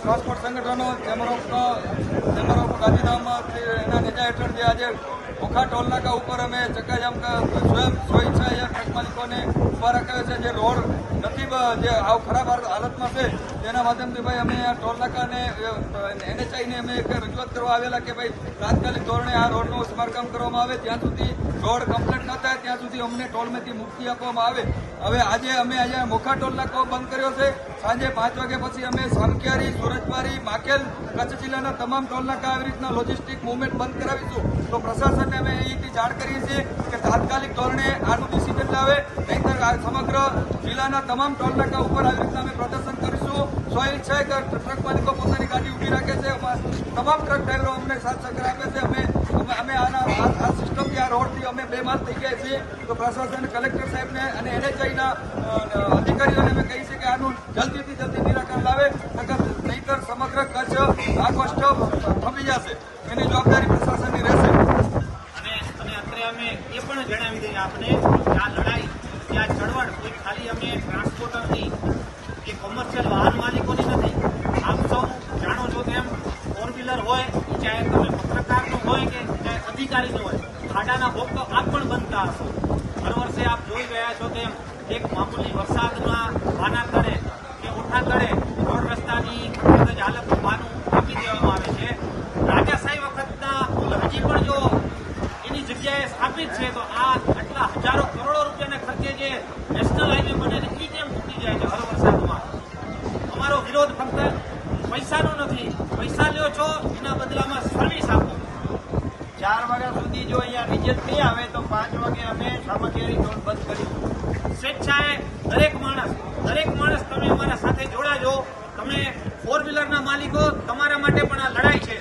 Transport સંગઠનો chamber of Gandhidham એના નેજા હેઠળ જે આજે ઓખા ટોલ નાકા ઉપર અમે ચક્કાજામ સ્વયં સ્વઈચ્છા ટ્રક માલિકોને ઉભા રાખ્યા છે. જે રોડ નથી જે આવ ખરાબ હાલતમાં છે તેના માધ્યમથી ભાઈ અમે આ ટોલ નાકાને NHIને અમે એક રજૂઆત કરવા આવેલા કે ભાઈ તાત્કાલિક ધોરણે આ રોડનું સમારકામ કરવામાં આવે. ત્યાં સુધી રોડ કમ્પ્લીટ ન થાય ત્યાં સુધી અમને ટોલમાંથી મુક્તિ આપવામાં આવે. હવે આજે અમે અહીંયા મોખા ટોલ નાકો બંધ કર્યો છે. સાંજે 5 વાગ્યા પછી અમે સામખિયારી, સુરજબારી, માખેલ, કચ્છ જિલ્લાના તમામ ટોલ નાકા આવી રીતના લોજિસ્ટિક મુવમેન્ટ બંધ કરાવીશું. તો પ્રશાસનને અમે અહીંથી જાણ કરીએ છીએ કે તાત્કાલિક ધોરણે આનું ડિસિઝન લાવે, નહીંતર સમગ્ર જિલ્લાના તમામ ટોલ નાકા ઉપર આવી રીતના અમે પ્રદર્શન કરીશું. સ્વઈચ્છાએ ટ્રક માલિકો પોતાની ગાડી ઊભી રાખે છે. તમામ ટ્રક ડ્રાઈવરો અમને સાથ સહકાર આપે છે. અમે આ સિસ્ટમથી, આ રોડથી અમે બેમાલ થઈ ગયા છીએ. તો પ્રશાસન, કલેક્ટર સાહેબને અને NHIના અધિકારીઓને અમે કહીએ છીએ કે આનું જલ્દીથી જલ્દી નિરાકરણ લાવે, નહીંતર સમગ્ર કચ્છ આખો સ્ટોપ થમી જશે. એની જવાબદારી પ્રશાસનની રહેશે. અને અત્યારે અમે એ પણ જણાવી દઈએ આપને કે આ લડાઈ, કે આ ચળવળ કોઈ ખાલી અમે ટ્રાન્સપોર્ટરની કે કોમર્શિયલ વાહન માલિકોની નથી. આપ સૌ જાણો છો તેમ ફોર વ્હીલર હોય, ચાહે તમે પત્રકારનું હોય કે ચાહે અધિકારીનું હોય, ખાડાના ભોગ તો આપ પણ બનતા હશો. દર વર્ષે આપ જોઈ રહ્યા છો તેમ એક મામૂલી વરસાદમાં આના તળે કે ઓઠા તળે રોડ રસ્તાની હાલત બહાનું આપી દેવામાં આવે છે. રાજાશાહી વખતના પુલ હજી પણ જો એની જગ્યાએ સ્થાપિત છે તો આ આટલા હજારો કરોડો રૂપિયાના ખર્ચે જે નેશનલ હાઈવે બને છે એ કેમ તૂટી જાય છે હર વરસાદમાં? અમારો વિરોધ ફક્ત પૈસાનો નથી. પૈસા લ્યો છો, એના બદલામાં સર્વિસ આપો. 4 વાગ્યા સુધી જો અહીંયા રિજેક્ટ નહીં આવે તો 5 વાગે અમે સામખિયારી ટોલ બંધ કરીશું. સ્વેચ્છાએ દરેક માણસ તમે અમારા સાથે જોડાજો. તમે ફોર વ્હીલરના માલિકો, તમારા માટે પણ આ લડાઈ છે.